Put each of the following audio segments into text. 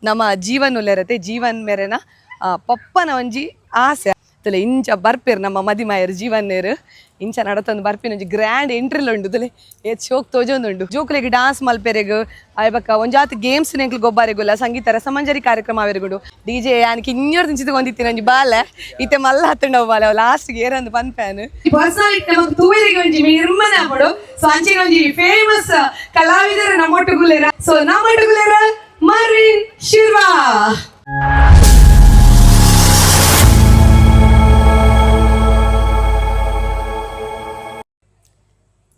ನಮ್ಮ ಜೀವನ್ ಉಲ್ಲೆರತೆ ಜೀವನ್ ಮೇರೆನ ಪಪ್ಪನ ಒಂಜಿ ಆಸೆ ತುಲೆ ಇಂಚ ಬರ್ಪೇರು ನಮ್ಮ ಮದಿಮಾಯರು ಜೀವನ್ನೇರು ಇಂಚ ನಡತೊಂದು ಬರ್ಪಿನ ಒಂಜಿ ಗ್ರ್ಯಾಂಡ್ ಎಂಟ್ರಿಲ್ ಉಂಡು ತುಲೆ ಏತ್ ಶೋಕ್ ತೋಜೊಂದುಂಡು ಜೋಕುಲೆಗ್ ಡಾನ್ಸ್ ಮಲ್ಪೆರೆಗ್ ಅಯ್ಯಬಕ್ಕ ಒಂಜಾತ್ ಗೇಮ್ಸ್ ನೆಂಕ್ಲು ಗೊಬ್ಬಾರೆಗುಲ್ಲ ಸಂಗೀತ ರಸಮಂಜರಿ ಕಾರ್ಯಕ್ರಮ ಆವೆರೆಗುಂಡು ಡಿಜೆ ಯಾನಿಕ್ ಇನ್ನೊರ್ದು ಇಂಚಿದ ಗೊಂದಿತ್ತೀನಿ ಒಂಜಿ ಬಾಲೆ ಇತ್ತೆ ಮಲ್ಲ ಹತ್ತಂಡವು ಬಾಲೆ ಲಾಸ್ಟ್ಗೆ ಏರಂದು ಪನ್ಪ್ಯಾನ್ ಪರ್ಸನಾಲಿಟಿ ನಮಕ್ ತೂವೆರಿಗೆ ಒಂಜಿ ನಿರ್ಮನ ಆಪಡು ಸೊ ಅಂಚಿನ ಒಂಜಿ ಫೇಮಸ್ ಕಲಾವಿದರ ನಮ್ಮೊಟ್ಟುಗುಲೆರ ಸೊ ನಮ್ಮೊಟ್ಟುಗುಲೆರ ಮರ್ವಿನ್ ಶಿರ್ವಾ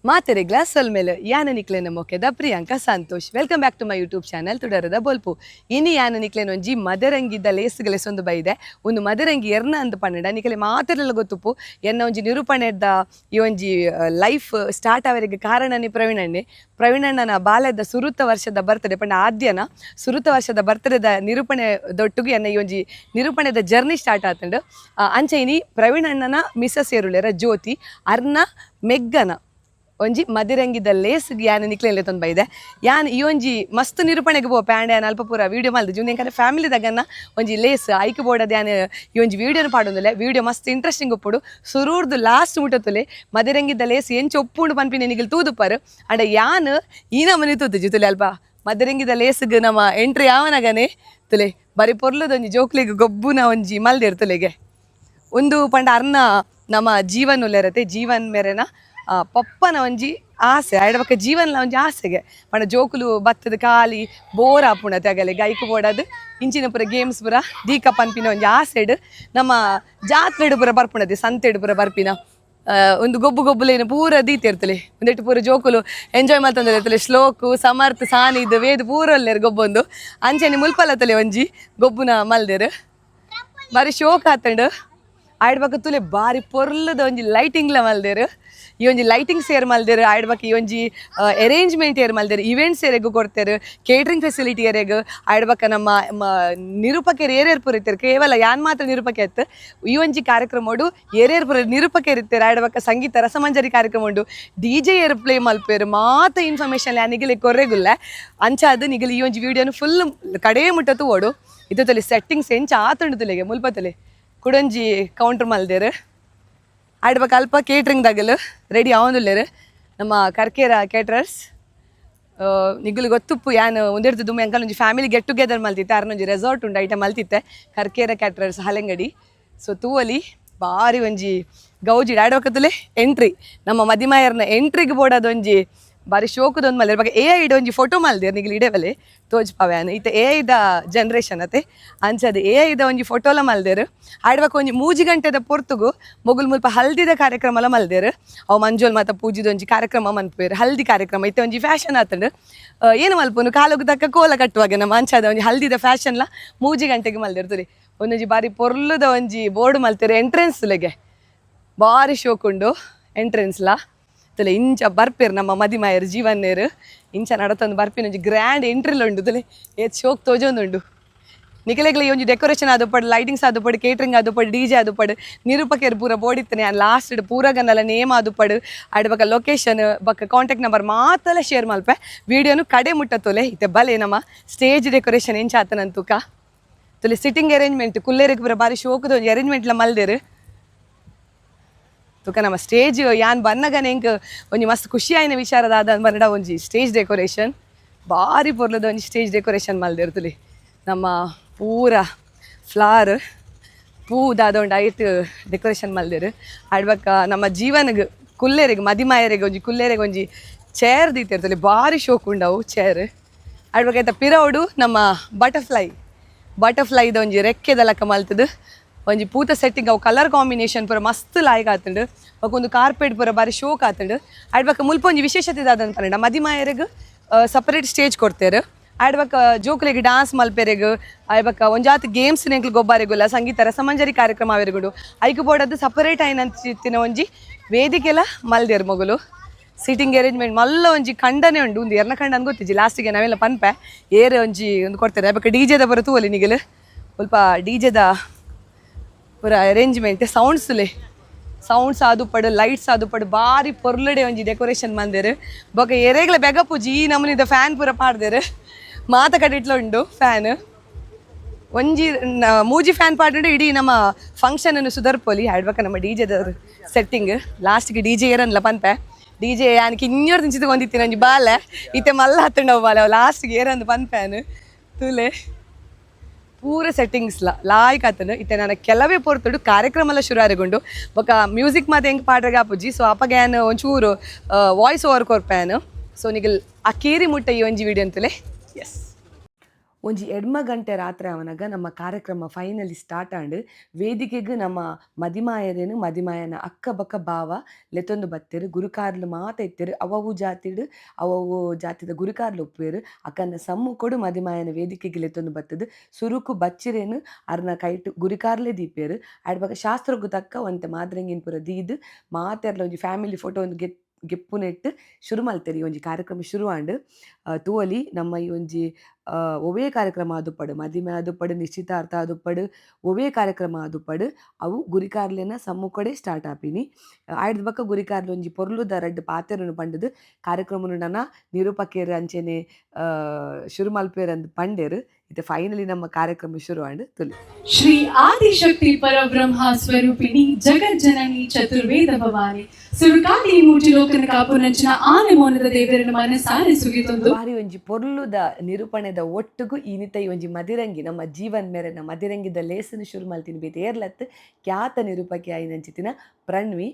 ಮಾತೆರೆ ಗ್ಲಾಸ್ ಮೇಲೆ ಯಾನ ನಿಕ್ಲೇನ ಮೊಕೆದ Priyanka Santosh welcome back to my YouTube channel ತುಡರದ ಬೊಲ್ಪು ಇನಿ ಯಾನ ನಿಕ್ಲೇನ ಒಂಜಿ ಮದರಂಗಿದ ಲೇಸ್ಗಲೆ ಸೊಂದು ಬೈದೆ ಒಂದು ಮದರಂಗಿ ಎರ್ನ ಅಂದು ಪನ್ನಡ ನಿಕಲೆ ಮಾತೆರೆಲ್ಲ ಗೊತ್ತುಪ್ಪು ಎನ್ನ ಒಂಜಿ ನಿರೂಪಣೆದ ಈ ಒಂಜಿ ಲೈಫ್ ಸ್ಟಾರ್ಟ್ ಆವರೆಗೆ ಕಾರಣನೇ ಪ್ರವೀಣಣ್ಣನ ಬಾಲ್ಯದ ಸುರುತ ವರ್ಷದ ಬರ್ತಡೆ ಪಂಡ ಆದ್ಯನ ಸುರುತ ವರ್ಷದ ಬರ್ತಡೆದ ನಿರೂಪಣೆ ದೊಟ್ಟುಗೆ ಎನ್ನ ಈ ಒಂಜಿ ನಿರೂಪಣೆದ ಜರ್ನಿ ಸ್ಟಾರ್ಟ್ ಆತಂಡು ಅಂಚೆ ಇನಿ ಪ್ರವೀಣಣ್ಣನ ಮಿಸಸ್ ಏರುಳೆರ ಜ್ಯೋತಿ ಅರ್ನ ಮೆಗ್ಗನ ಒಂಜಿ ಮದಿರಂಗಿದ ಲೇಸ್ಗೆ ಯಾನ ನಿಕ್ಲೆಲ್ಲ ತೊಂದು ಬೈದೆ ಯಾನ್ ಈ ಒಂಜಿ ಮಸ್ತ್ ನಿರೂಪಣೆಗೆ ಪೋ ಪ್ಯಾಂಡ್ ಯಾನ್ ಅಲ್ಪ ಪೂರ ವೀಡಿಯೋ ಮಲ್ದು ಜೂನ್ ಎಂಕಂದ್ರೆ ಫ್ಯಾಮಿಲಿ ದಗನ್ನ ಒಂಜಿ ಲೇಸ್ ಐಕ್ ಬೋಡದ ಯಾನ್ ಈ ಒಂಜಿ ವೀಡಿಯೋನ ಪಾಡೊಂದುಲೆ ವೀಡಿಯೋ ಮಸ್ತ್ ಇಂಟ್ರೆಸ್ಟಿಂಗ್ ಉಪ್ಪುಡು ಸುರೂರ್ದು ಲಾಸ್ಟ್ ಮುಟ್ಟತುಲೆ ಮದಿರಂಗಿದ ಲೇಸ್ ಎಂಚ ಒಪ್ಪುಂಡು ಪನ್ಪಿನ ನಿಗಿಲ್ ತೂದುಪ್ಪರು ಅಂಡ ಯಾನ್ ಈ ನಮನಿ ತೂತು ಜುತುಲೆ ಅಲ್ಪ ಮದಿರಂಗಿದ ಲೇಸ್ಗೆ ನಮ್ಮ ಎಂಟ್ರಿ ಯಾವನಗನೆ ತುಲೆ ಬರೀ ಪೊರ್ಲದೊಂಜಿ ಜೋಕ್ಲಿಗೆ ಗೊಬ್ಬುನ ಒಂಜಿ ಮಲ್ದಿರ್ತುಲೆಗೆ ಒಂದು ಪಂಡ ಅರ್ನ ನಮ್ಮ ಜೀವನ್ ಉಲ್ಲೆರತೆ ಜೀವನ್ ಮೇರೆನ ಪಪ್ಪನ ಒಂಜಿ ಆಸೆ ಆಯ್ಡಬಕ್ಕ ಜೀವನ್ಲ ಒಂಜಿ ಆಸೆಗೆ ಪಂಡ ಜೋಕುಲು ಬತ್ತದ ಖಾಲಿ ಬೋರ್ ಆಪುಣ ತೆಗಲೆ ಗೈಕ್ ಬೋಡದು ಇಂಚಿನ ಪೂರ ಗೇಮ್ಸ್ ಪೂರ ದೀಕ ಪನ್ಪಿನ ಒಂಜಿ ಆಸೆಡ್ ನಮ್ಮ ಜಾತ್ರೆಡು ಪೂರ ಬರ್ಪುಣದೆ ಸಂತೆಡು ಪೂರ ಬರ್ಪಿನ ಒಂದು ಗೊಬ್ಬುಲೇನು ಪೂರ ದೀತಿರ್ತಲೆ ಒಂದೆಟ್ಟು ಪೂರ ಜೋಕುಲು ಎಂಜಾಯ್ ಮಾಡ್ತಂದಿರ್ತಲೆ ಶ್ಲೋಕು ಸಮರ್ಥ ಸಾನಿದ್ ವೇದ ಪೂರ ಒಲ್ಲೇರು ಗೊಬ್ಬೊಂದು ಅಂಚೆನೆ ಮುಲ್ಪಲತಲೆ ಒಂಜಿ ಗೊಬ್ಬುನ ಮಲ್ದೇರು ಬಾರಿ ಶೋಕ್ ಆತಂಡು ಆಯ್ಡ್ಬಕ್ಕ ತುಲೆ ಬಾರಿ ಪೊರ್ಲದ ಒಂಜಿ ಲೈಟಿಂಗ್ಲ ಮಲ್ದೇರು ಈ ಒಂಜಿ ಲೈಟಿಂಗ್ಸ್ ಏರ್ ಮಲ್ದೇರು ಆಯ್ಡ್ಬಕ್ಕ ಈ ಒಂಜಿ ಅರೇಂಜ್ಮೆಂಟ್ ಏರ್ ಮಲ್ದೇರು ಇವೆಂಟ್ಸ್ ಏರೆಗೂ ಕೊಡ್ತೇರು ಕೇಟ್ರಿಂಗ್ ಫೆಸಿಲಿಟಿ ಏರೆಗ್ ಆಯ್ಡ್ಬಕ್ಕ ನಮ್ಮ ನಿರೂಪಕರು ಏರೇರು ಪೂರ ಇರ್ತಾರೆ ಕೇವಲ ಯಾನ್ ಮಾತ್ರ ನಿರೂಪಕೆ ಇತ್ತು ಈ ಒಂಜಿ ಕಾರ್ಯಕ್ರಮಡು ಏರೇರು ಪೂರ ನಿರೂಪಕರು ಇರ್ತಾರೆ ಆಯ್ಡ್ಬಕ್ಕ ಸಂಗೀತ ರಸಮಂಜರಿ ಕಾರ್ಯಕ್ರಮ ಉಂಡು ಡಿಜೆ ಏರ್ ಪ್ಲೇ ಮಲ್ಪೇರು ಮಾತ ಇನ್ಫಾರ್ಮೇಷನ್ ಯಾನಿಗೆ ಕೊರ್ರೆಗುಲ್ಲ ಅಂಚಾದು ನಿಗಲಿ ಈ ಒಂಜಿ ವಿಡಿಯೋನು ಫುಲ್ ಕಡೇ ಮುಟ್ಟತು ಓಡು ಇದು ತಲೆ ಸೆಟ್ಟಿಂಗ್ಸ್ ಎಂಚ ಆತುಂಡು ತುಲೆಗೆ ಮುಲ್ಪತಲೆ ಕುಡಂಜಿ ಕೌಂಟ್ರ್ ಮಲ್ದೇರು ಆಡ್ಬೇಕು ಅಲ್ಪ ಕೇಟ್ರಿಂಗ್ದಾಗಲು ರೆಡಿ ಆವಂದುಲ್ಲೇರು ನಮ್ಮ ಕರ್ಕೇರ ಕೇಟ್ರರ್ಸ್ ನಿಗಲು ಗೊತ್ತುಪ್ಪು ಯಾನು ಒಂದಿರ್ದು ದುಮ್ಮೆ ಅಂಕಲ್ ಒಂಜಿ ಫ್ಯಾಮಿಲಿ ಗೆಟ್ ಟುಗೆದರ್ ಮಲ್ತಿತ್ತೆ ಅರ್ನೊಂಜಿ ರೆಸಾರ್ಟ್ ಉಂಡು ಐಟಮ್ ಮಲ್ತಿತ್ತೆ ಕರ್ಕೇರ ಕ್ಯಾಟ್ರರ್ಸ್ ಹಾಲೆಂಗಡಿ ಸೊ ತೂವಲಿ ಭಾರಿ ಒಂಜಿ ಗೌಜಿ ಆಡ್ಬೇಕತ್ತಲೆ ಎಂಟ್ರಿ ನಮ್ಮ ಮದಿಮಾಯರ್ನ ಎಂಟ್ರಿಗೆ ಬೋಡದೊಂಜಿ ಬಾರಿ ಶೋಕದೊಂದು ಮಲ್ದೇರು ಬಗ್ಗೆ AI ಒಂಜಿ ಫೋಟೋ ಮಲ್ದೇರು ನಿಗಲು ಇಡೇವಲೆ ತೋಜ್ಪಾವ್ಯಾನ ಇತ್ತೆ AI ಜನ್ರೇಷನ್ ಅತ್ತೆ ಅಂಚದು AI ಒಂಜಿ ಫೋಟೋಲ ಮಲ್ದೇರು ಆಡ್ಬೇಕು ಒಂಜಿ 3 ಗಂಟೆದ ಪೊರ್ತುಗು ಮೊಗುಲ್ ಮುಲ್ಪ ಹಲ್ದಿದ ಕಾರ್ಯಕ್ರಮ ಮಲ್ದೇರು ಅವು ಮಂಜೋಲ್ ಮಾತ ಪೂಜಿದೊಂಜಿ ಕಾರ್ಯಕ್ರಮ ಮನ್ಪೇರು ಹಲ್ದಿ ಕಾರ್ಯಕ್ರಮ ಇತ್ತೆ ಒಂಜಿ ಫ್ಯಾಷನ್ ಆತಂಡು ಏನು ಮಲ್ಪುನು ಕಾಲುಗು ತಕ್ಕ ಕೋಲ ಕಟ್ಟುವಾಗ ನಮ್ಮ ಅಂಚದ ಒಂಜಿ ಹಲ್ದಿದ ಫ್ಯಾಷನ್ಲ 3 ಗಂಟೆಗೆ ಮಲ್ದಿರ್ತದೆ ಒಂದೊಂಜಿ ಬಾರಿ ಪೊರ್ಲುದ ಒಂಜಿ ಬೋರ್ಡ್ ಮಲ್ತೇರು ಎಂಟ್ರೆನ್ಸ್ಲೆಗೆ ಭಾರಿ ಶೋಕ್ ಉಂಡು ಎಂಟ್ರೆನ್ಸ್ಲ ತುಲೆ ಇಂಚ ಬರ್ಪೇರು ನಮ್ಮ ಮದಿಮಾಯರು ಜೀವನ್ನೇರು ಇಂಚ ನಡತೊಂದು ಬರ್ಪಿನ ಒಂಜಿ ಗ್ರ್ಯಾಂಡ್ ಎಂಟ್ರಿಲ್ ಉಂಡು ತುಲೆ ಏತ್ ಶೋಕ್ ತೋಜೊಂದುಂಡು ನಿಕಲೆಗ್ಲ ಈ ಒಂಜಿ ಡೆಕೋರೇಷನ್ ಆದುಪಡು ಲೈಟಿಂಗ್ಸ್ ಆದುಪಡು ಕೇಟ್ರಿಂಗ್ ಆದುಪಡು ಡಿಜೆ ಆದುಪಡು ನಿರೂಪಕರು ಪೂರ ಬೋಡಿತ್ತನೆ ಆ ಲಾಸ್ಟ್ ಪೂರಗನ್ನೆಲ್ಲ ನೇಮ್ ಆದುಪಡು ಆಡ್ಬಕ್ಕ ಲೊಕೇಶನ್ ಬಕ್ಕ ಕಾಂಟ್ಯಾಕ್ಟ್ ನಂಬರ್ ಮಾತೆಲ್ಲ ಶೇರ್ ಮಲ್ಪೆ ವಿಡಿಯೋನು ಕಡೆ ಮುಟ್ಟತೊಲೆ ಇತ್ತೆ ಬಲೆ ನಮ್ಮ ಸ್ಟೇಜ್ ಡೆಕೋರೇಷನ್ ಎಂಚ ಆತನಂತುಕ ತುಲೆ ಸಿಟ್ಟಿಂಗ್ ಅರೇಂಜ್ಮೆಂಟ್ ಕುಲ್ಲೇರಿಗೆ ಪೂರ ಬಾರಿ ಶೋಕದ ಒಂಜಿ ಅರೇಂಜ್ಮೆಂಟ್ಲ ಮಲ್ದೇರು ತುಕ ನಮ್ಮ ಸ್ಟೇಜ್ ಯಾನ್ ಬನ್ನಗನೆ ಇಂಕ್ ಒಂಜಿ ಮಸ್ತ್ ಖುಷಿ ಆಯ್ನ ವಿಚಾರದ ಆದ ಬನ್ನಡ ಒಂಜಿ ಸ್ಟೇಜ್ ಡೆಕೋರೇಷನ್ ಭಾರಿ ಪೊರ್ಲದ ಒಂಜಿ ಸ್ಟೇಜ್ ಡೆಕೋರೇಷನ್ ಮಲ್ದಿರ್ತಲಿ ನಮ್ಮ ಪೂರ ಫ್ಲಾರ್ ಪೂದಾದೊಂಡು ಐಟ್ ಡೆಕೋರೇಷನ್ ಮಲ್ದೇರು ಆಡ್ಬಕ್ಕ ನಮ್ಮ ಜೀವನಿಗೆ ಕುಲ್ಲೇರಿಗೆ ಮದಿಮಾಯರಿಗೆ ಒಂಜಿ ಕುಲ್ಲೇರಿಗೆ ಒಂಜಿ ಚೇರ್ ದೀತಿರ್ತಲಿ ಭಾರಿ ಶೋಕ್ ಉಂಡವು ಚೇರ್ ಆಡ್ಬೇಕಾಯ್ತ ಪಿರೌಡು ನಮ್ಮ ಬಟರ್ಫ್ಲೈದ ಒಂಜಿ ರೆಕ್ಕೆದ ಲಕ್ಕ ಮಲ್ತದು ಒಂಜಿ ಪೂತ ಸೆಟ್ಟಿಂಗ್ ಅವು ಕಲರ್ ಕಾಂಬಿನೇಷನ್ ಪೂರ ಮಸ್ತ್ ಲಾಯ್ಕ್ ಆತುಂಡು ಒಂದು ಕಾರ್ಪೆಟ್ ಪೂರ ಬಾರಿ ಶೋಕ್ ಆತುಂಡು ಆಡ್ಬಕ್ಕ ಮುಲ್ಪ ಒಂಜಿ ವಿಶೇಷತೆ ದಾದಂತ ಪನ್ನಡ ಮದಿಮಾಯರಿಗೆ ಸಪರೇಟ್ ಸ್ಟೇಜ್ ಕೊಡ್ತೇರು ಆಡ್ಬಕ್ಕ ಜೋಕುಲೆಗ್ ಡಾನ್ಸ್ ಮಲ್ಪೆರೆಗ್ ಆಯ್ಬಕ್ಕ ಒಂಜಾತ್ ಗೇಮ್ಸ್ ನೆಂಕ್ಲು ಗೊಬ್ಬಾರೆಗುಲ್ಲ ಸಂಗೀತ ರಸಮಂಜರಿ ಕಾರ್ಯಕ್ರಮ ಆವೆರೆಗುಂಡು ಐಕ್ ಬೋಡದು ಸಪರೇಟ್ ಆಯ್ನಂಚಿತ್ತಿನ ಒಂಜಿ ವೇದಿಕೆಲ ಮಲ್ದೇರು ಮೊಗಲು ಸಿಟಿಂಗ್ ಅರೇಂಜ್ಮೆಂಟ್ ಮಲ್ಲ ಒಂಜಿ ಖಂಡನೆ ಉಂಡು ಒಂದು ಎರ್ನ ಖಂಡ ಗೊತ್ತಿಜ್ಜಿ ಲಾಸ್ಟಿಗೆ ನಾವೆಲ್ಲ ಪನ್ಪೆ ಏರ್ ಒಂಜಿ ಒಂದು ಕೊಡ್ತಾರೆ ಆಯ್ಬಕ್ಕ ಡಿಜೆದ ಬರ ತೂವಲಿ ನಿಗಲು ಸ್ವಲ್ಪ ಡಿಜೆದ ಪೂರ ಅರೇಂಜ್ಮೆಂಟ್ ಸೌಂಡ್ಸ್ ಆದುಪಡು ಲೈಟ್ಸ್ ಆದುಪಡು ಬಾರಿ ಪೊರ್ಲಡೆ ಒಂಜಿ ಡೆಕೋರೇಷನ್ ಮಂದೇರು ಬೊಕ ಎರೆಗ್ಲ ಬೆಗಪುಜಿ ಈ ನಮೂನಿದ ಫ್ಯಾನ್ ಪೂರ ಪಾಡ್ದೇರು ಮಾತ ಕಟ್ಟಿಟ್ಲ ಉಂಡು ಫ್ಯಾನ್ ಒಂಜಿ ಮೂಜಿ ಫ್ಯಾನ್ ಪಾಡ್ರೆ ಇಡೀ ನಮ್ಮ ಫಂಕ್ಷನ್ ಅನ್ನು ಸುಧಾರ್ಪೊಲಿ ಆಡ್ಬೇಕ ನಮ್ಮ ಡಿ ಜೆದ ಸೆಟ್ಟಿಂಗ್ ಲಾಸ್ಟ್ಗೆ ಡಿ ಜೆ ಏರನ್ಲ ಪನ್ಪೆ ಡಿ ಜೆ ಯಾನಕ್ಕೆ ಇನ್ನೂರು ತಿಂಚಿದ ಒಂದಿತ್ತೀನಿ ಒಂಜಿ ಬಾಲೆ ಇತ್ತೆ ಮಲ್ಲ ಹತ್ತಂಡವು ಬಾಲೆ ಲಾಸ್ಟ್ಗೆ ಏರಂದು ಪನ್ಪೇನು ತೂಲೆ ಪೂರ ಸೆಟ್ಟಿಂಗ್ಸ್ಲ ಲಾಯ್ಕ್ ಆತನು ಇತ್ತೆ ನಾನು ಕೆಲವೇ ಪೊರ್ತುಡು ಕಾರ್ಯಕ್ರಮ ಎಲ್ಲ ಶುರು ಆರೆಗೊಂಡು ಬೊಕ ಮ್ಯೂಸಿಕ್ ಮಾತ ಹೆಂಗೆ ಪಾಡ್ರೆಗೆ ಆಪುಜಿ ಸೊ ಅಪ್ಪಗ್ಯಾನ್ ಒಂಚೂರು ವಾಯ್ಸ್ ಓವರ್ ಕೊರ್ಪ್ಯಾನು ಸೊ ನಿಗಲ್ ಆ ಕೇರಿ ಮುಟ್ಟ ಈ ಒಂಜಿ ವಿಡಿಯೋ ಅಂತಲೇ ಎಸ್ ಒಂಜಿ ಎಡ್ಮ ಗಂಟೆ ರಾತ್ರಿ ಅವನಾಗ ನಮ್ಮ ಕಾರ್ಯಕ್ರಮ ಫೈನಲಿ ಸ್ಟಾರ್ಟ್ ಆಂಡ್ ವೇದಿಕೆಗೆ ನಮ್ಮ ಮದಿಮಾಯರೇನು ಮದಿಮಾಯನ ಅಕ್ಕ ಬಕ್ಕ ಭಾವ ಲೆತ್ತೊಂದು ಬತ್ತೇರು ಗುರುಕಾರ್ಲು ಮಾತ ಇತ್ತೇರು ಅವವು ಜಾತಿಡು ಅವವು ಜಾತಿದ ಗುರುಕಾರ್ಲು ಒಪ್ಪೇರು ಅಕ್ಕನ ಸಮ್ಮು ಕೊಡು ಮದಿಮಾಯನ ವೇದಿಕೆಗೆ ಲೆತ್ತೊಂದು ಬತ್ತದು ಸುರುಕು ಬಚ್ಚಿರೇನು ಅರ್ನ ಕೈಟ್ ಗುರಿಕಾರ್ಲೆ ದೀಪೇರು ಆಡ್ಬಾಗ ಶಾಸ್ತ್ರಕ್ಕೂ ತಕ್ಕ ಒಂತೆ ಮಾದ್ರಂಗಿನ ಪುರ ದೀದು ಮಾತೆರ್ಲ ಒಂಜಿ ಫ್ಯಾಮಿಲಿ ಫೋಟೋ ಒಂದು ಗೆಪ್ಪು ನೆಟ್ಟು ಶುರು ಮಲ್ತೇರಿ ಈ ಒಂಜಿ ಕಾರ್ಯಕ್ರಮ ಶುರು ಆಂಡ್ ತೂವಲಿ ನಮ್ಮ ಈ ಒಂಜಿ ಒವೇ ಕಾರ್ಯಕ್ರಮ ಆದುಪ್ಪಡು ಮದಿಮೆ ಆದುಪ್ಪಡು ನಿಶ್ಚಿತಾರ್ಥ ಆದುಪ್ಪಡು ಒವೇ ಕಾರ್ಯಕ್ರಮ ಆದುಪ್ಪಡು ಅವು ಗುರಿಕಾರ್ಲೆನ ಸಮ್ಮುಕೊಡೆ ಸ್ಟಾರ್ಟ್ ಆಪಿನಿ ಆಯ್ದ ಬಕ್ಕ ಗುರಿಕಾರ್ಲೆ ಒಂಜಿ ಪೊರ್ಲುದ ರಡ್ಡು ಪಾತೆರನ್ನು ಪಂಡದು ಕಾರ್ಯಕ್ರಮನು ನನ್ನ ನಿರೂಪಕೇರು ಅಂಚೆನೆ ಶುರು ಮಲ್ಪೇರಂದು ಪಂಡೇರು ಇದು ಫೈನಲಿ ನಮ್ಮ ಕಾರ್ಯಕ್ರಮ ಶುರು ಆಂಡ್ ತುಲಿ ಶ್ರೀ ಆದಿಶಕ್ತಿ ಪರಬ್ರಹ್ಮ ಸ್ವರೂಪಿಣಿ ಜಗಜ್ಜನನಿ ಚತುರ್ವೇದ ಭವಾನಿ ಸುರುಕಾಟಿ ಮೂಟಿ ಲೋಕನ ಕಾಪುನಂಚಿನ ಆನೆ ಮೌನದ ದೇವರನ್ನು ಮನಸಾರೆ ಸುಗಿತೊಂದು ಬಾರಿ ಒಂಜಿ ಪೊರ್ಲುದ ನಿರೂಪಣೆದ ಒಟ್ಟುಗು ಈನಿತ ಈ ಒಂಜಿ ಮದಿರಂಗಿ ನಮ್ಮ ಜೀವನ್ ಮೇರೆನ ಮದಿರಂಗಿದ ಲೇಸನು ಶುರು ಮಲ್ತೀನಿ ಬೇತೆ ಏರ್ಲತ್ತು ಖ್ಯಾತ ನಿರೂಪಕಿ ಆಯ್ನಂಚಿತಿನ ಪ್ರಣವಿ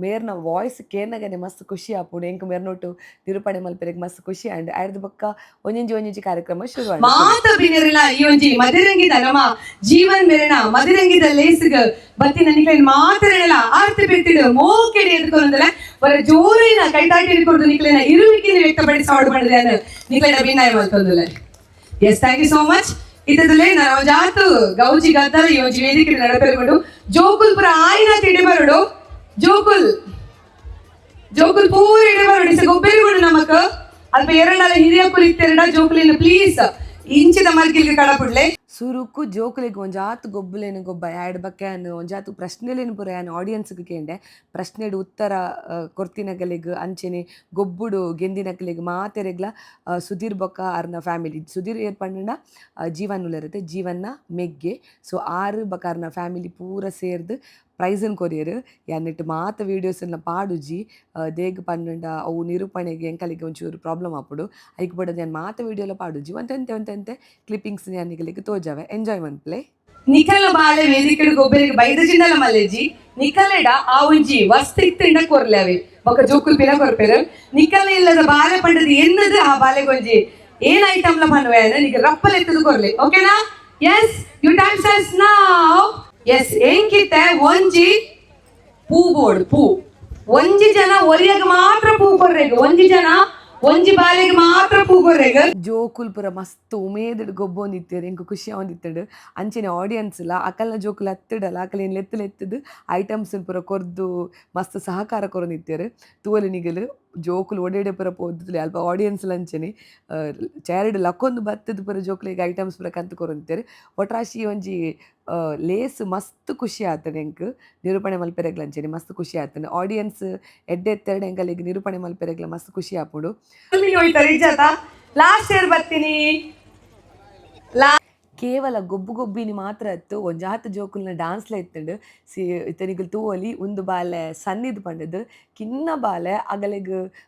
ಮೇರ್ನ ವಾಯ್ಸ್ ಕೇರ್ನಗನೆ ಮಸ್ತ್ ಖುಷಿ ಆಪುಡು ಎಂಕ್ ಮೇರ್ನೊಟ್ಟು ನಿರೂಪಣೆ ಮಲ್ಪೆರೆಗೆ ಮಸ್ತ್ ಖುಷಿ ಆಂಡ್ ಆಯ್ದ ಬಕ್ಕ ಒಂಜೊಂಜಿ ಕಾರ್ಯಕ್ರಮ ಶುರು ಆಂಡ್ ಮಾತ ಬಿನರಿನ ಈ ಒಂಜಿ ಮದಿರಂಗಿದ ನಮ್ಮ ಜೀವನ್ ಮೇರೆನ ಮದಿರಂಗಿದ ಲೇಸ್ಗ ಬತ್ತಿನ ನಿಕ್ಲೆನ್ ಮಾತರೆಲ್ಲ ಆರ್ತಿ ಬೆತ್ತಿಡು ಮೋಕೆಡೆ ಎದ್ಕೊಂಡಲೆ ವರ ಜೋರಿನ ಕೈತಾಟಿ ಹಿಡ್ಕೊಂಡು ನಿಕ್ಲೆನ ಇರುವಿಕೆನ ವ್ಯಕ್ತಪಡಿಸಿ ಹಾಡು ಮಾಡಿದೆ ನಿಕ್ಲೆನ ಅಭಿನಯ ಮಲ್ತೊಂದುಲೆ yes thank you so much ಇದರಲ್ಲಿ ನಾವು ಜಾತು ಗೌಜಿ ಗದ್ದಲ ಈ ಒಂಜಿ ವೇದಿಕೆ ನಡಪೆರಗೊಂಡು ಜೋಕುಲ್ ಪುರ ಆಯ್ನ ತಿಡಿಬರಡು ಜೋಕುಲ್ ಪೂರ ಇಡಿಬರಡು ಇಸ ಗೊಬ್ಬೆರಿಗೊಂಡು ನಮಕ್ ಅಲ್ಪ ಎರಡಲ್ಲ ಹಿರಿಯಕ್ಕುಲ್ ಇತ್ತೆರಡ ಜೋಕುಲಿನ ಪ್ಲೀಸ್ ಇಂಚಿದ ಮಲ್ಕಿಲ್ಗೆ ಕಡಪುಡ್ಲೆ ಸುರುಕು ಜೋಕುಲಿಗೆ ಒಂಜಾತು ಗೊಬ್ಬಲೇನು ಗೊಬ್ಬ ಆ್ಯಡ್ ಬಕ್ಯಾನು ಒಂಜಾತು ಪ್ರಶ್ನೆಲೇನು ಪುರ ಯಾನು ಆಡಿಯನ್ಸ್ಗೆ ಕೇಂಡೆ ಪ್ರಶ್ನೆಡು ಉತ್ತರ ಕೊರ್ತಿನಗಲಿಗೆ ಅಂಚೆನೆ ಗೊಬ್ಬುಡು ಗೆಂದಿನಕಲಿಗೆ ಮಾತೆರೆಗ್ಲ ಸುಧೀರ್ ಬೊಕ್ಕ ಅರ್ನ ಫ್ಯಾಮಿಲಿ ಸುಧೀರ್ ಏರ್ಪಂಡ ಜೀವನ್ ಉಳಿರುತ್ತೆ ಜೀವನ್ನ ಮೆಗ್ಗೆ ಸೊ ಆರು ಬಕ್ಕ ಅರ್ನ ಫ್ಯಾಮಿಲಿ ಪೂರ ಸೇರ್ದು ಪ್ರೈಸನ್ ಕೊರಿಯರು ಯಾನಿಟ್ಟು ಮಾತ ವೀಡಿಯೋಸನ್ನ ಪಾಡುಜಿ ದೇಗ್ ಪನ್ನಂಡ ಅವು ನಿರೂಪಣೆಗೆ ಎಂಕಲಿಗೆ ಒಂಚೂರು ಪ್ರಾಬ್ಲಮ್ ಆಪುಡು ಐಕ್ ಬಡದು ನಾನು ಮಾತ ವೀಡಿಯೋಲ ಪಾಡುಜಿ ಒಂತೆಂತೆ ಕ್ಲಿಪ್ಪಿಂಗ್ಸ್ ಯಾನಿಗಲಿಗೆ ತೋಜಾವೆ ಎಂಜಾಯ್ ಮನ್ಪ್ಲೆ ನಿಖಲ ಬಾಳೆ ವೇದಿಕೆಡು ಗೊಬ್ಬರಿಗೆ ಬೈದ ಜಿಂದಲ ಮಲ್ಲೆಜಿ ನಿಖಲೆಡ ಆ ಒಂಜಿ ವಸ್ತಿಕ್ತಿಂಡ ಕೊರ್ಲೆವೆ ಬೊಕ ಜೋಕುಲ್ ಪಿನ ಕೊರ್ಪೆರು ನಿಖಲ ಇಲ್ಲದ ಬಾಳೆ ಪಂಡದು ಎನ್ನದು ಆ ಬಾಳೆಗೊಂಜಿ ಏನ್ ಐಟಮ್ಲ ಪನ್ನುವೆ ನಿಗೆ ರಪ್ಪಲ್ ಎತ್ತದು ಕೊರ್ಲೆ ಓಕೆನಾ yes you time starts now yes ಎಂಕಿತ್ತೆ ಒಂಜಿ ಪೂ ಬೋರ್ಡ್ ಪೂ ಒಂಜಿ ಜನ ಒರಿಯಾಗ ಮಾತ್ರ ಪೂ ಕೊರ್ರೆಗ್ ಒಂಜಿ ಜನ ಒಂಜಿ ಬಾಲೆಗೆ ಮಾತ್ರ ಪೂ ಕೊರ್ರೆಗ್ ಜೋಕುಲ್ ಪುರ ಮಸ್ತ್ ಉಮೇದಡು ಗೊಬ್ಬೊಂದಿತ್ತೇರು ಎಂಕು ಖುಷಿ ಆವೊಂದಿತ್ತಡು ಅಂಚೆನೆ ಆಡಿಯನ್ಸ್ ಇಲ್ಲ ಅಕಲ್ನ ಜೋಕುಲ್ ಹತ್ತಿಡಲ್ಲ ಅಕಲ್ ಏನು ಲೆತ್ತದು ಐಟಮ್ಸ್ ಪುರ ಕೊರ್ದು ಮಸ್ತ್ ಸಹಕಾರ ಕೊರೊಂದಿತ್ತೇರು ತೂವಲು ನಿಗಲು ಜೋಕುಲು ಒಡೆಡೆ ಪುರ ಪೋದ್ದುಲೆ ಅಲ್ಪ ಆಡಿಯನ್ಸ್ ಲಂಚನೆ ಚೇರಡು ಲಕ್ಕೊಂದು ಬತ್ತದ ಪುರ ಜೋಕುಲಿಗೆ ಐಟಮ್ಸ್ ಪುರ ಕಂತು ಕೊರೊಂದಿತ್ತೇರು ಒಟ್ರಾಶಿ ಒಂಜಿ ಲೇಸ್ ಮಸ್ತ್ ಖುಷಿ ಆತನೆ ಎಂಕ್ ನಿರೂಪಣೆ ಮಲ್ಪೆರೆಗ್ಲ ಅಂಚೆನೆ ಮಸ್ತ್ ಖುಷಿ ಆತನೆ ಆಡಿಯನ್ಸ್ ಎಡ್ಡೆತ್ತೆರಡು ಎಂಕಲಿಗೆ ನಿರೂಪಣೆ ಮಲ್ಪೆರೆಗ್ಲ ಮಸ್ತ್ ಖುಷಿ ಆಪುಡು ಲಾಸ್ಟ್ ಇಯರ್ ಬರ್ತೀನಿ ಕೇವಲ ಗೊಬ್ಬಿನಿ ಮಾತ್ರ ಇತ್ತು ಒಂಜಾತು ಜೋಕುಲ್ನ ಡಾನ್ಸ್ಲ ಇತ್ತಂಡು ಇತನಿಗಲ್ ತೂವಲಿ ಒಂದು ಬಾಲೆ ಸನ್ನಿದ್ ಪಂಡದು ಕಿನ್ನ ಬಾಲೆ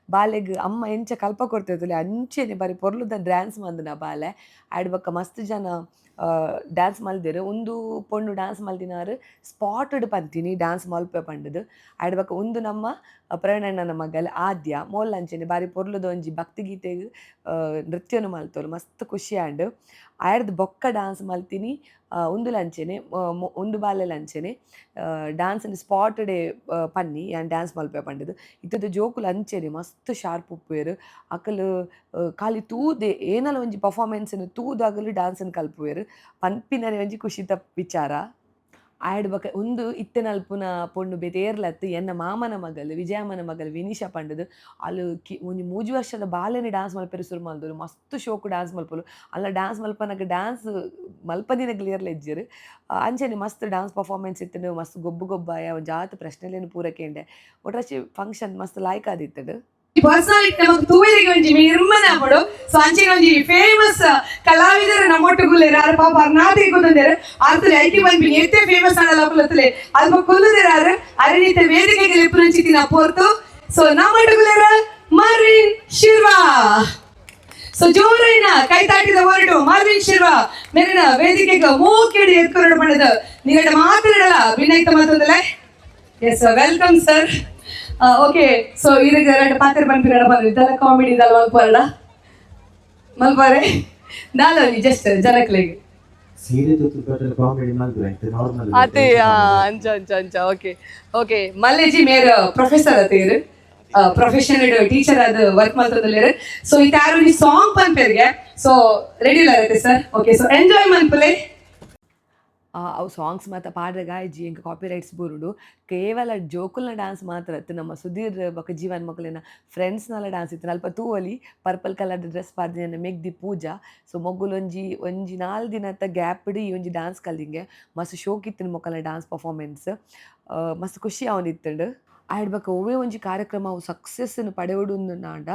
ಬಾಲೆಗ್ ಅಮ್ಮ ಎಂಚ ಕಲ್ಪ ಕೊಡ್ತಿರ್ತಲೆ ಅಂಚೆನೆ ಬಾರಿ ಪೊರ್ಲುದ ಡ್ಯಾನ್ಸ್ ಮಂದನ ಬಾಲೆ ಆಡ್ಬಕ್ಕ ಮಸ್ತ್ ಜನ ಡ್ಯಾನ್ಸ್ ಮಲ್ದೆರು ಒಂದು ಪೊಣ್ಣು ಡ್ಯಾನ್ಸ್ ಮಲ್ದಿನಾರು ಸ್ಪಾಟಡ್ ಪಂತೀನಿ ಡ್ಯಾನ್ಸ್ ಮಲ್ಪೆ ಪಂಡದು ಆಡ್ಬಕ್ಕ ಒಂದು ನಮ್ಮ ಪ್ರಣಣ್ಣನ ಮಗಲ್ ಆದ್ಯ ಮೋಲ್ಲಂಚೆನೆ ಬಾರಿ ಪೊರ್ಲುದ ಒಂಜಿ ಭಕ್ತಿಗೀತೆಗ್ ನೃತ್ಯನು ಮಲ್ತೋರು ಮಸ್ತ್ ಖುಷಿ ಆಂಡ್ ಆಯ್ರದ್ದು ಬೊಕ್ಕ ಡ್ಯಾನ್ಸ್ ಮಲ್ತೀನಿ ಒಂದು ಲಂಚೆನೆ ಒಂದು ಬಾಲೆ ಲಂಚೆನೆ ಡ್ಯಾನ್ಸ್ ಸ್ಪಾಟಡೆ ಪನ್ನಿ ಯಾನ್ ಡ್ಯಾನ್ಸ್ ಮಲ್ಪೆ ಪಂಡದು ಇತ್ತದ ಜೋಕುಲು ಅಂಚೆನೆ ಮಸ್ತ್ ಶಾರ್ಪ್ ಉಪ್ಪುವೆರು ಅಕಲು ಖಾಲಿ ತೂದೆ ಏನಲ್ಲ ಒಂಜಿ ಪರ್ಫಾರ್ಮೆನ್ಸನ್ನು ತೂದಾಗಲು ಡ್ಯಾನ್ಸನ್ನು ಕಲ್ಪುವೆರು ಪನ್ಪಿನರೆ ಒಂಜಿ ಖುಷಿತ ವಿಚಾರ ಆಡ್ಬಕ ಒಂದು ಇತ್ತೆನಲ್ಪುನ ಪೊಣ್ಣು ಬೇತೇರ್ಲತ್ತು ಎನ್ನ ಮಾಮನ ಮಗಲು ವಿಜಯಮ್ಮನ ಮಗಲು ವಿನಿಶಾ ಪಂಡದು ಅಲ್ಲಿ ಒಂಜಿ 3 ವರ್ಷದ ಬಾಲೆನೆ ಡ್ಯಾನ್ಸ್ ಮಲ್ಪೆರು ಶುರು ಮಲ್ದರು ಮಸ್ತ್ ಶೋಕು ಡ್ಯಾನ್ಸ್ ಮಲ್ಪಲು ಅಲ್ಲ ಡ್ಯಾನ್ಸ್ ಮಲ್ಪನಾಗ ಡ್ಯಾನ್ಸ್ ಮಲ್ಪದಿನ ಕ್ಲಿಯರ್ಲ ಇಜ್ಜರು ಅಂಚೆನೆ ಮಸ್ತ್ ಡ್ಯಾನ್ಸ್ ಪರ್ಫಾರ್ಮೆನ್ಸ್ ಇತ್ತನು ಮಸ್ತ್ ಗೊಬ್ಬಾಯ ಒಂದು ಜಾತ್ ಪ್ರಶ್ನೆಲೇನು ಪೂರಕೇಂಡೆ ಒಟ್ರಾಚಿ ಫಂಕ್ಷನ್ ಮಸ್ತ್ ಲಾಯ್ಕ್ ಆದಿತ್ತಡು ಪರ್ಸನಾಲಿಟಿ ನಮಗೆ ತೂವರಿಗೆ ಒಂಜಿ ನಿರ್ಮನ ಆಪಡು. ಸೊ ಅಂಚಿನ ಒಂಜಿ ಫೇಮಸ್ ಕಲಾವಿದರು ನಮ್ಮೊಟ್ಟುಗುಲ್ಲೇರ ಆರು ಪಾಪ ಅರ್ನಾತಿಗೆ ಗೊತ್ತಂದೇರು ಆರ್ತಲೆ ಐಟಿ ಬಂದ್ಬಿನಿ ಎತ್ತೆ ಫೇಮಸ್ ಆಡಲ್ಲ ಕುಲತ್ತಲೆ ಅಲ್ಪ ಕುಲ್ಲುದೇರಾರು ಅರಣಿತ ವೇದಿಕೆಗೆ ಲೆಪ್ಪುನಂಚಿತಿನ ಪೋರ್ತು. ಸೊ ನಮ್ಮೊಟ್ಟುಗುಲ್ಲೇರ ಮರ್ವಿನ್ ಶಿರ್ವಾ. ಸೊ ಜೋರೈನ ಕೈ ತಾಟಿದ ಹೊರಟು ಮರ್ವಿನ್ ಶಿರ್ವಾ ಮೇರಿನ ವೇದಿಕೆಗೆ ಮೂಕಿಡಿ ಎತ್ಕೊಂಡು ಪಡೆದು ನಿಗಡ ಮಾತಾಡಲ್ಲ ವಿನಾಯ್ತ ಮಾತೊಂದಲ್ಲ. Yes welcome sir. Okay so ಇದಕ್ಕೆ ಎರಡು ಪಾತ್ರ ಬಂದ್ಬಿಡ ಬಂದ್ರಿ ಇದೆಲ್ಲ ಕಾಮಿಡಿ ಇದಲ್ಲ ಮಲ್ಪಾರಡ ಮಲ್ಪಾರೆ ನಾಲಲ್ಲಿ ಜಸ್ಟ್ ಜನಕ್ಲೆಗೆ ಸೀರೆ ತುತ್ತು ಕಾಮಿಡಿ ಮಾಡ್ತಾರೆ ನಾರ್ಮಲ್ ಅದೇ ಅಂಚ ಅಂಚ ಅಂಚ ಓಕೆ ಓಕೆ ಮಲ್ಲೇಜಿ ಮೇರ್ ಪ್ರೊಫೆಸರ್ ಅತ್ತೇರು ಪ್ರೊಫೆಷನಲ್ ಟೀಚರ್ ಅದು ವರ್ಕ್ ಮಾಡ್ತದಲ್ಲೇರು. ಸೊ ಇದು ಯಾರು ಈ ಸಾಂಗ್ ಪಂಪೇರ್ಗೆ ಸೊ ರೆಡಿ ಇರುತ್ತೆ ಸರ್. ಓಕೆ ಸೊ ಎಂಜಾಯ್ ಮನ್ಪಲೆ ಅವು ಸಾಂಗ್ಸ್ ಮಾತ್ರ ಪಾಡ್ರೆ ಇಜ್ಜಿ ಇಂಕ ಕಾಪಿ ರೈಟ್ಸ್ ಬುರುಡು ಕೇವಲ ಜೋಕುಲ್ನ ಡ್ಯಾನ್ಸ್ ಮಾತ್ರ ಇತ್ತು. ನಮ್ಮ ಸುಧೀರ್ ಬೊಕ ಜೀವನ್ ಮಕ್ಕಳಿನ ಫ್ರೆಂಡ್ಸ್ನೆಲ್ಲ ಡ್ಯಾನ್ಸ್ ಇತ್ತು. ಅಲ್ಪ ತೂವಲಿ ಪರ್ಪಲ್ ಕಲರ್ ಡ್ರೆಸ್ ಪಾಡ್ದಿನ ಮೆಗ್ದಿ ಪೂಜಾ. ಸೊ ಮೊಗ್ಗುಲೊಂಜಿ ಒಂಜಿ 4 ದಿನದ ಗ್ಯಾಪ್ ಇಡಿ ಈ ಒಂಜಿ ಡ್ಯಾನ್ಸ್ ಕಲ್ದಿಂಗೆ ಮಸ್ತ್ ಶೋಕಿತ್ತಿನ ಮೊಕ್ಕಲ ಡ್ಯಾನ್ಸ್ ಪರ್ಫಾರ್ಮೆನ್ಸ್ ಮಸ್ತ್ ಖುಷಿ ಅವನಿತ್ತಂಡು. ಆಡ್ಬೇಕ ಒವ್ವೇ ಒಂಜಿ ಕಾರ್ಯಕ್ರಮ ಅವು ಸಕ್ಸಸ್ಸನ್ನು ಪಡೆವಡುಂದು ನಾಂಡ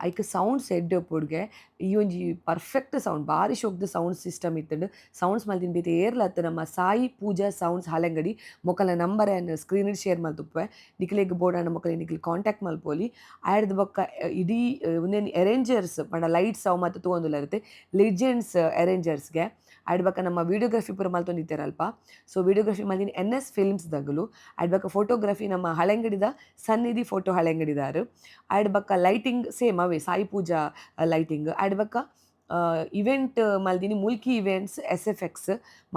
ಐಕ್ ಸೌಂಡ್ಸ್ ಎಡ್ಡೆ ಪೊಡ್ಗೆ ಈ ಒಂಜಿ ಪರ್ಫೆಕ್ಟ್ ಸೌಂಡ್ ಬಾರಿ ಶೋಕ್ದ ಸೌಂಡ್ ಸಿಸ್ಟಮ್ ಇತ್ತಂಡು. ಸೌಂಡ್ಸ್ ಮಲ್ತಿನ ಬೇತೆ ಏರ್ಲತ್ತ ನಮ್ಮ ಸಾಯಿ ಪೂಜಾ ಸೌಂಡ್ಸ್ ಹಾಲೆಂಗಡಿ ಮೊಕ್ಕಲ ನಂಬರ್ ಆ್ಯಂಡ್ ಸ್ಕ್ರೀನ್ ಶೇರ್ ಮಲ್ತುಪ್ಪೆ ನಿಕ್ಲೆಗ್ ಬೋರ್ಡ್ ಮೊಕ್ಕಲ ನಿಕ್ಲಿ ಕಾಂಟ್ಯಾಕ್ಟ್ ಮಲ್ಪೋಲಿ. ಆಯ್ಡ್ದು ಬೊಕ್ಕ ಇಡೀ ಒಂದೇನು ಅರೇಂಜರ್ಸ್ ಪಂಡ ಲೈಟ್ಸ್ ಅವು ಮತ್ತು ತಗೊಂದುಲ್ಲ ಇರುತ್ತೆ ಲೆಜೆಂಡ್ಸ್ ಅರೇಂಜರ್ಸ್ಗೆ ಆಡ್ಬೇಕ ನಮ್ಮ ವಿಡಿಯೋಗ್ರಫಿ ಪೂರ ಮಲ್ತೊಂದಿತ್ತೇರಲ್ಪ. ಸೊ ವಿಡಿಯೋಗ್ರಫಿ ಮಲ್ತಿನ NS ಫಿಲ್ಮ್ಸ್ ದಗಲು ಆಡ್ಬೇಕ ಫೋಟೋಗ್ರಫಿ ನಮ್ಮ ಹಳೆಂಗಡಿದ ಸನ್ನಿಧಿ ಫೋಟೋ ಹಳೆಂಗಡಿದಾರು. ಆಡ್ಬೇಕ ಲೈಟಿಂಗ್ ಸೇಮ್ ಅವೇ ಸಾಯಿ ಪೂಜಾ ಲೈಟಿಂಗ್ ಆಡ್ಬೇಕ ಇವೆಂಟ್ ಮಲ್ದಿನಿ ಮುಲ್ಕಿ ಇವೆಂಟ್ಸ್ SFX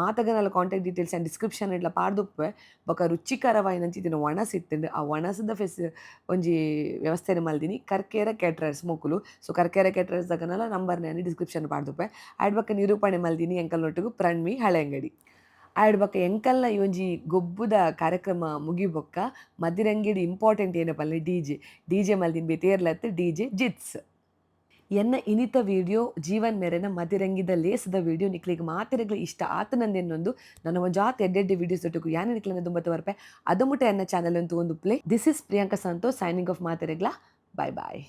ಮಾತಗನಲ್ಲ ಕಾಂಟ್ಯಾಕ್ಟ್ ಡೀಟೇಲ್ಸ್ ಆ್ಯಂಡ್ ಡಿಸ್ಕ್ರಿಪ್ಷನ್ ಇಡ್ಲ ಪಾಡ್ದುಪ್ಪೆ ಬೊಕ ರುಚಿಕರವಾಯಿನಂಚಿತ್ತಿನ ವಣಸ್ ಇತ್ತಂಡು ಆ ವಣಸದ ಒಂಜಿ ವ್ಯವಸ್ಥೆನ ಮಲ್ದಿನಿ ಕರ್ಕೇರ ಕ್ಯಾಟ್ರರ್ಸ್ ಮೊಕ್ಕುಲು. ಸೊ ಕರ್ಕೇರ ಕ್ಯಾಟ್ರರ್ಸ್ ದಗನಲ್ಲ ನಂಬರ್ನ ಡಿಸ್ಕ್ರಿಪ್ಷನ್ ಪಾಡ್ದುಪ್ಪೆ ಆಡ್ಬೇಕ ನಿರೂಪಣೆ ಮಲ್ದಿನಿ ಎಂಕಲ್ನೊಟ್ಟಿಗೂ ಪ್ರಣವಿ ಹಳೆಂಗಡಿ. ಆಡ್ಬೇಕ ಎಂಕಲ್ನ ಈ ಒಂಜಿ ಗೊಬ್ಬುದ ಕಾರ್ಯಕ್ರಮ ಮುಗಿಬೊಕ್ಕ ಮದಿರಂಗಿಡಿ ಇಂಪಾರ್ಟೆಂಟ್ ಏನಪ್ಪಲ್ಲ ಡಿ ಜೆ ಮಲ್ದಿನ ಬೇತೇರ್ಲತ್ತು DJ ಜಿತ್ಸ್. ಎನ್ನ ಇನಿತ ವಿಡಿಯೋ ಜೀವನ್ ಮೇರೆನ ಮದಿರಂಗಿದ ಲೇಸದ ವಿಡಿಯೋ ನಿಕ್ಲಿಗೆ ಮಾತಿರಗ್ಲಿ ಇಷ್ಟ ಆತನಂದೆನ್ನೊಂದು ನನ್ನ ಒಂಜಾತ್ ಎಡ್ಡೆಡ್ಡೆ ವಿಡಿಯೋಸ್ ಒಟ್ಟಿಗೂ ಯಾನೆ ನಿಕ್ಲಿನ ದುಂಬತ್ತು ವರ್ಪೆ ಅದಮುಟ ಎನ್ನ ಚಾನಲ್ ಅಂತೂ ಒಂದು play. This is Priyanka Santosh signing off ಮಾತಿರಗ್ಲ. ಬಾಯ್ ಬಾಯ್.